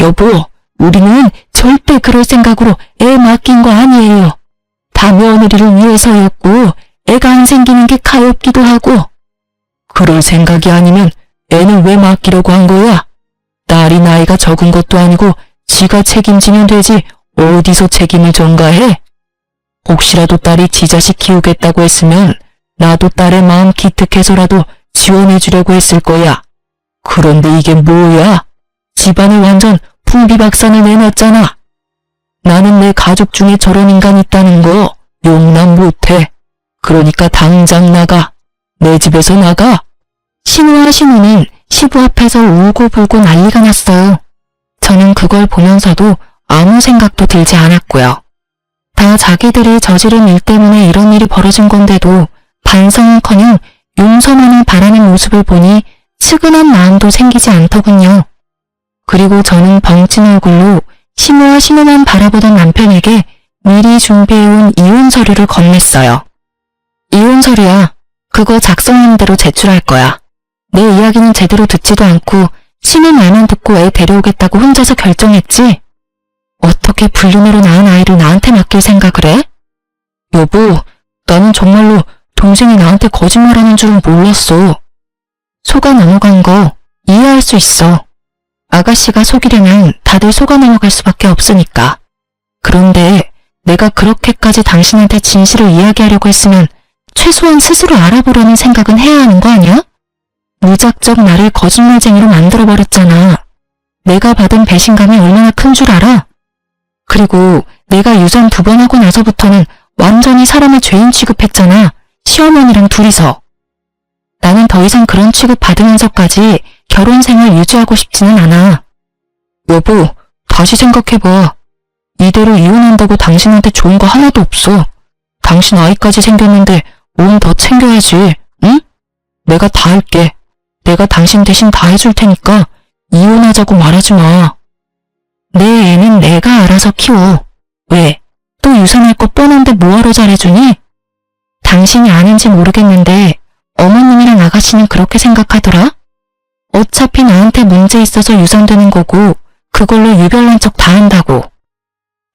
여보, 우리는 절대 그럴 생각으로 애 맡긴 거 아니에요. 다 며느리를 위해서였고 애가 안 생기는 게 가엾기도 하고. 그럴 생각이 아니면 애는 왜 맡기려고 한 거야? 딸이 나이가 적은 것도 아니고 지가 책임지면 되지 어디서 책임을 전가해? 혹시라도 딸이 지 자식 키우겠다고 했으면 나도 딸의 마음 기특해서라도 지원해주려고 했을 거야. 그런데 이게 뭐야? 집안을 완전 풍비박산을 내놨잖아. 나는 내 가족 중에 저런 인간 있다는 거 용납 못해. 그러니까 당장 나가. 내 집에서 나가. 신우와 신우는 시부 앞에서 울고불고 난리가 났어요. 저는 그걸 보면서도 아무 생각도 들지 않았고요. 다 자기들이 저지른 일 때문에 이런 일이 벌어진 건데도 반성은커녕 용서만을 바라는 모습을 보니 측은한 마음도 생기지 않더군요. 그리고 저는 벙찐 얼굴로 신우와 신우만 바라보던 남편에게 미리 준비해온 이혼 서류를 건넸어요. 이혼 서류야. 그거 작성한 대로 제출할 거야. 내 이야기는 제대로 듣지도 않고 신우 말만 듣고 애 데려오겠다고 혼자서 결정했지? 어떻게 불륜으로 낳은 아이를 나한테 맡길 생각을 해? 여보, 나는 정말로 동생이 나한테 거짓말하는 줄은 몰랐어. 속아 넘어간 거 이해할 수 있어. 아가씨가 속이려면 다들 속아 넘어갈 수밖에 없으니까. 그런데 내가 그렇게까지 당신한테 진실을 이야기하려고 했으면 최소한 스스로 알아보려는 생각은 해야 하는 거 아니야? 무작정 나를 거짓말쟁이로 만들어버렸잖아. 내가 받은 배신감이 얼마나 큰 줄 알아? 그리고 내가 유산 2번 하고 나서부터는 완전히 사람을 죄인 취급했잖아. 시어머니랑 둘이서. 나는 더 이상 그런 취급 받으면서까지 결혼 생활 유지하고 싶지는 않아. 여보, 다시 생각해봐. 이대로 이혼한다고 당신한테 좋은 거 하나도 없어. 당신 아이까지 생겼는데 몸 더 챙겨야지, 응? 내가 다 할게. 내가 당신 대신 다 해줄 테니까 이혼하자고 말하지 마. 내 애는 내가 알아서 키워. 왜? 또 유산할 거 뻔한데 뭐하러 잘해주니? 당신이 아는지 모르겠는데 어머님이랑 아가씨는 그렇게 생각하더라? 어차피 나한테 문제 있어서 유산되는 거고 그걸로 유별난 척 다 한다고.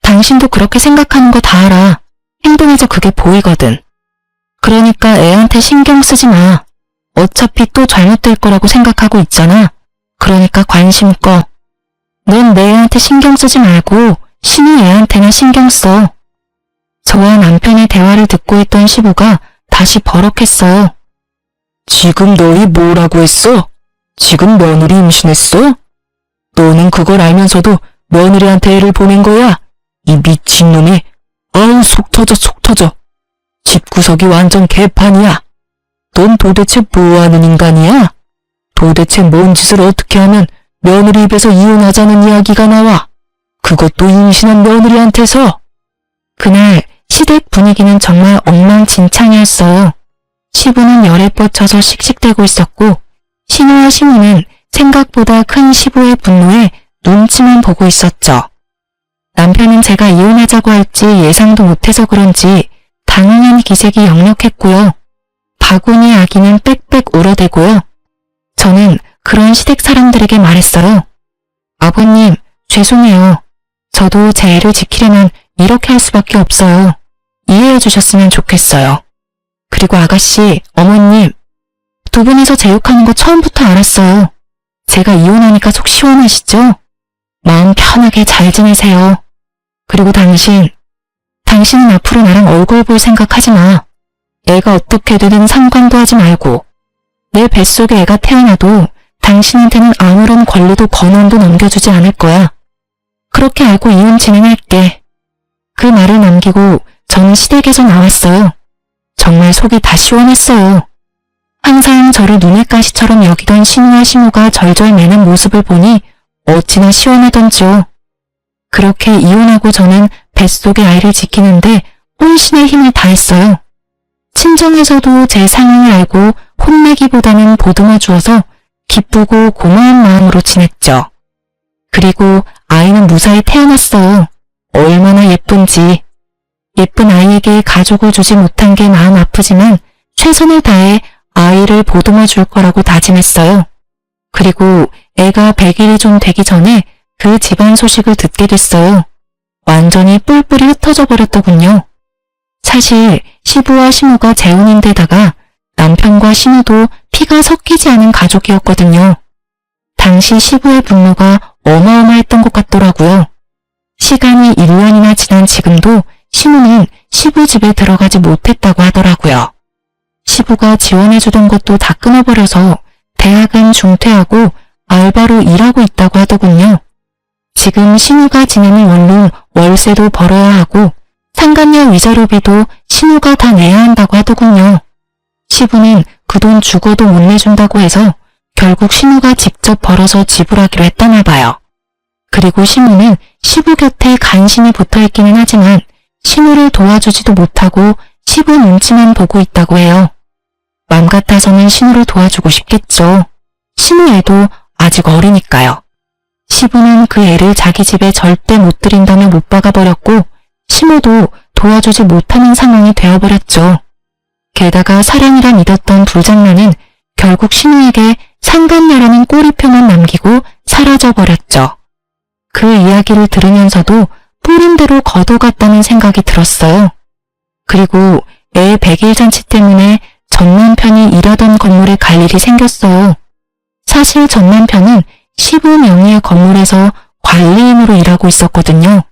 당신도 그렇게 생각하는 거 다 알아. 행동에서 그게 보이거든. 그러니까 애한테 신경 쓰지 마. 어차피 또 잘못될 거라고 생각하고 있잖아. 그러니까 관심 꺼. 넌 내 애한테 신경 쓰지 말고 신우 애한테나 신경 써. 저와 남편의 대화를 듣고 있던 시부가 다시 버럭했어요. 지금 너희 뭐라고 했어? 지금 며느리 임신했어? 너는 그걸 알면서도 며느리한테 애를 보낸 거야? 이 미친놈이. 아우 속 터져 속 터져. 집구석이 완전 개판이야. 넌 도대체 뭐하는 인간이야? 도대체 뭔 짓을 어떻게 하면 며느리 입에서 이혼하자는 이야기가 나와? 그것도 임신한 며느리한테서. 그날 시댁 분위기는 정말 엉망진창이었어요. 시부는 열에 뻗쳐서 씩씩대고 있었고 신우와 신우는 생각보다 큰 시부의 분노에 눈치만 보고 있었죠. 남편은 제가 이혼하자고 할지 예상도 못해서 그런지 당황한 기색이 역력했고요. 바구니 아기는 빽빽 울어대고요. 저는 그런 시댁 사람들에게 말했어요. 아버님, 죄송해요. 저도 제 애를 지키려면 이렇게 할 수밖에 없어요. 이해해 주셨으면 좋겠어요. 그리고 아가씨, 어머님, 두 분이서 제 욕하는 거 처음부터 알았어요. 제가 이혼하니까 속 시원하시죠? 마음 편하게 잘 지내세요. 그리고 당신은 앞으로 나랑 얼굴 볼 생각하지 마. 애가 어떻게 되든 상관도 하지 말고. 내 뱃속에 애가 태어나도 당신한테는 아무런 권리도 권한도 넘겨주지 않을 거야. 그렇게 알고 이혼 진행할게. 그 말을 남기고 저는 시댁에서 나왔어요. 정말 속이 다 시원했어요. 항상 저를 눈의 가시처럼 여기던 신우와 신우가 절절 매는 모습을 보니 어찌나 시원하던지요. 그렇게 이혼하고 저는 뱃속의 아이를 지키는데 혼신의 힘을 다했어요. 친정에서도 제 상황을 알고 혼내기보다는 보듬어 주어서 기쁘고 고마운 마음으로 지냈죠. 그리고 아이는 무사히 태어났어요. 얼마나 예쁜지. 예쁜 아이에게 가족을 주지 못한 게 마음 아프지만 최선을 다해 아이를 보듬어 줄 거라고 다짐했어요. 그리고 애가 100일이 좀 되기 전에 그 집안 소식을 듣게 됐어요. 완전히 뿔뿔이 흩어져 버렸더군요. 사실 시부와 시모가 재혼인데다가 남편과 시모도 피가 섞이지 않은 가족이었거든요. 당시 시부의 분노가 어마어마했던 것 같더라고요. 시간이 1년이나 지난 지금도 신우는 시부 집에 들어가지 못했다고 하더라고요. 시부가 지원해주던 것도 다 끊어버려서 대학은 중퇴하고 알바로 일하고 있다고 하더군요. 지금 신우가 지내는 원룸 월세도 벌어야 하고 상간녀 위자료비도 신우가 다 내야 한다고 하더군요. 시부는 그 돈 죽어도 못 내준다고 해서 결국 신우가 직접 벌어서 지불하기로 했다나 봐요. 그리고 신우는 시부 곁에 간신히 붙어있기는 하지만 신우를 도와주지도 못하고 시부 눈치만 보고 있다고 해요. 맘 같아서는 신우를 도와주고 싶겠죠. 신우 애도 아직 어리니까요. 시부는 그 애를 자기 집에 절대 못 들인다며 못 박아버렸고 신우도 도와주지 못하는 상황이 되어버렸죠. 게다가 사랑이라 믿었던 불장난은 결국 신우에게 상간녀라는 꼬리표만 남기고 사라져버렸죠. 그 이야기를 들으면서도 뿌린 대로 거둬갔다는 생각이 들었어요. 그리고 애 100일 잔치 때문에 전 남편이 일하던 건물에 갈 일이 생겼어요. 사실 전 남편은 시부 명의의 건물에서 관리인으로 일하고 있었거든요.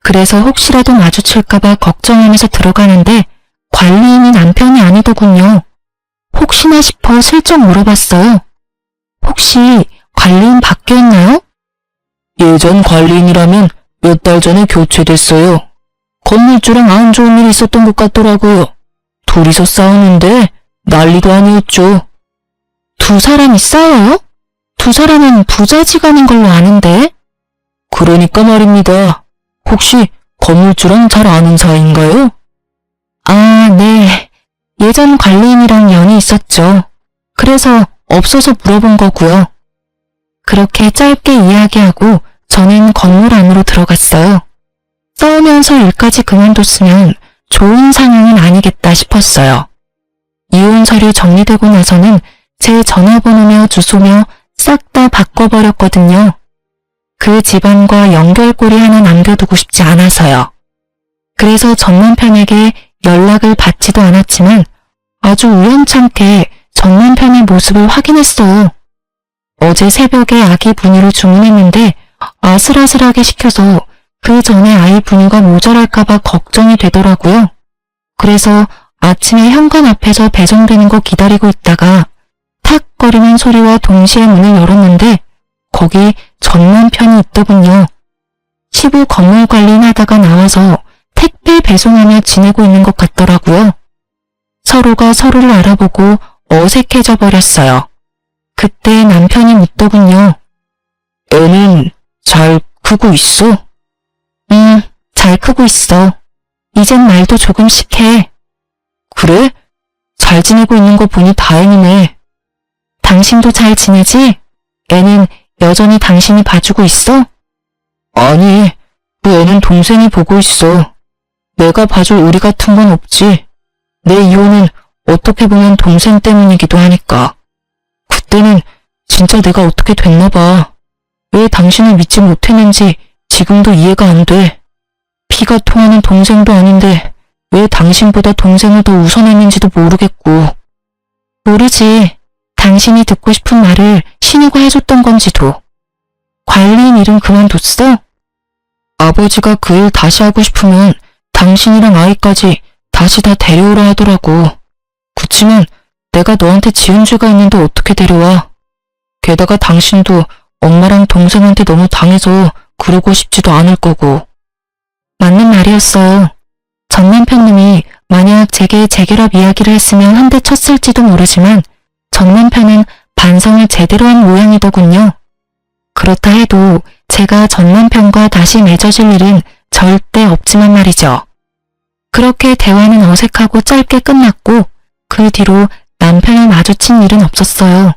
그래서 혹시라도 마주칠까봐 걱정하면서 들어가는데 관리인이 남편이 아니더군요. 혹시나 싶어 슬쩍 물어봤어요. 혹시 관리인 바뀌었나요? 예전 관리인이라면 몇 달 전에 교체됐어요. 건물주랑 안 좋은 일이 있었던 것 같더라고요. 둘이서 싸우는데 난리도 아니었죠. 두 사람이 싸워요? 두 사람은 부자지간인 걸로 아는데? 그러니까 말입니다. 혹시 건물주랑 잘 아는 사이인가요? 아, 네. 예전 관리인이랑 연이 있었죠. 그래서 없어서 물어본 거고요. 그렇게 짧게 이야기하고 저는 건물 안으로 들어갔어요. 싸우면서 일까지 그만뒀으면 좋은 상황은 아니겠다 싶었어요. 이혼 서류 정리되고 나서는 제 전화번호며 주소며 싹 다 바꿔버렸거든요. 그 집안과 연결고리 하나 남겨두고 싶지 않아서요. 그래서 전 남편에게 연락을 받지도 않았지만 아주 우연찮게 전 남편의 모습을 확인했어요. 어제 새벽에 아기 분유를 주문했는데 아슬아슬하게 시켜서 그 전에 아이 분유가 모자랄까봐 걱정이 되더라고요. 그래서 아침에 현관 앞에서 배송되는 거 기다리고 있다가 탁거리는 소리와 동시에 문을 열었는데 거기 전 남편이 있더군요. 시부 건물 관리인 하다가 나와서 택배 배송하며 지내고 있는 것 같더라고요. 서로가 서로를 알아보고 어색해져 버렸어요. 그때 남편이 묻더군요. 애는 잘 크고 있어? 잘 크고 있어. 이젠 말도 조금씩 해. 그래? 잘 지내고 있는 거 보니 다행이네. 당신도 잘 지내지? 애는 여전히 당신이 봐주고 있어? 아니, 그 애는 동생이 보고 있어. 내가 봐줄 우리 같은 건 없지. 내 이혼은 어떻게 보면 동생 때문이기도 하니까. 그때는 진짜 내가 어떻게 됐나 봐. 왜 당신을 믿지 못했는지 지금도 이해가 안 돼. 피가 통하는 동생도 아닌데 왜 당신보다 동생을 더 우선했는지도 모르겠고. 모르지. 당신이 듣고 싶은 말을 신우가 해줬던 건지도. 관리인 일은 그만뒀어? 아버지가 그 일 다시 하고 싶으면 당신이랑 아이까지 다시 다 데려오라 하더라고. 그치만 내가 너한테 지은 죄가 있는데 어떻게 데려와. 게다가 당신도 엄마랑 동생한테 너무 당해서 그러고 싶지도 않을 거고. 맞는 말이었어요. 전 남편님이 만약 제게 재결합 이야기를 했으면 한 대 쳤을지도 모르지만 전 남편은 반성을 제대로 한 모양이더군요. 그렇다 해도 제가 전 남편과 다시 맺어질 일은 절대 없지만 말이죠. 그렇게 대화는 어색하고 짧게 끝났고 그 뒤로 남편을 마주친 일은 없었어요.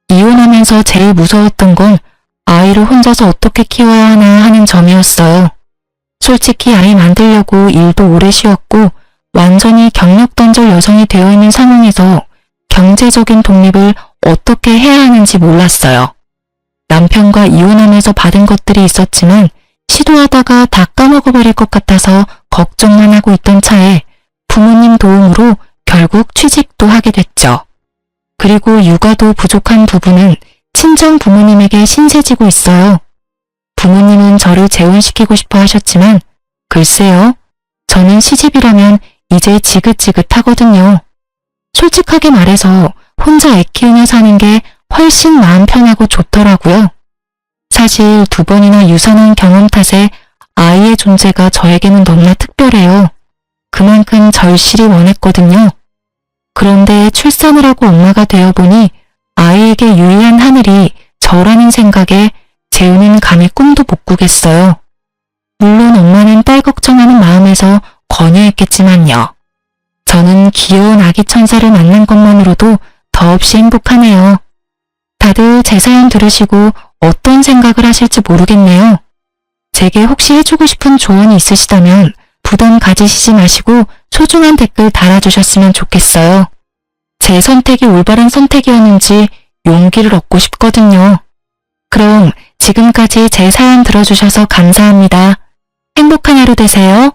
이혼하면서 제일 무서웠던 건 아이를 혼자서 어떻게 키워야 하나 하는 점이었어요. 솔직히 아이 만들려고 일도 오래 쉬었고 완전히 경력단절 여성이 되어 있는 상황에서 경제적인 독립을 어떻게 해야 하는지 몰랐어요. 남편과 이혼하면서 받은 것들이 있었지만 시도하다가 다 까먹어버릴 것 같아서 걱정만 하고 있던 차에 부모님 도움으로 결국 취직도 하게 됐죠. 그리고 육아도 부족한 부부는 친정 부모님에게 신세지고 있어요. 부모님은 저를 재혼시키고 싶어 하셨지만 글쎄요. 저는 시집이라면 이제 지긋지긋하거든요. 솔직하게 말해서 혼자 애 키우며 사는 게 훨씬 마음 편하고 좋더라고요. 사실 2번이나 유산한 경험 탓에 아이의 존재가 저에게는 너무나 특별해요. 그만큼 절실히 원했거든요. 그런데 출산을 하고 엄마가 되어보니 아이에게 유리한 하늘이 저라는 생각에 재우는 감히 꿈도 못 꾸겠어요. 물론 엄마는 딸 걱정하는 마음에서 권유했겠지만요. 저는 귀여운 아기 천사를 만난 것만으로도 더없이 행복하네요. 다들 제 사연 들으시고 어떤 생각을 하실지 모르겠네요. 제게 혹시 해주고 싶은 조언이 있으시다면 부담 가지시지 마시고 소중한 댓글 달아주셨으면 좋겠어요. 제 선택이 올바른 선택이었는지 용기를 얻고 싶거든요. 그럼 지금까지 제 사연 들어주셔서 감사합니다. 행복한 하루 되세요.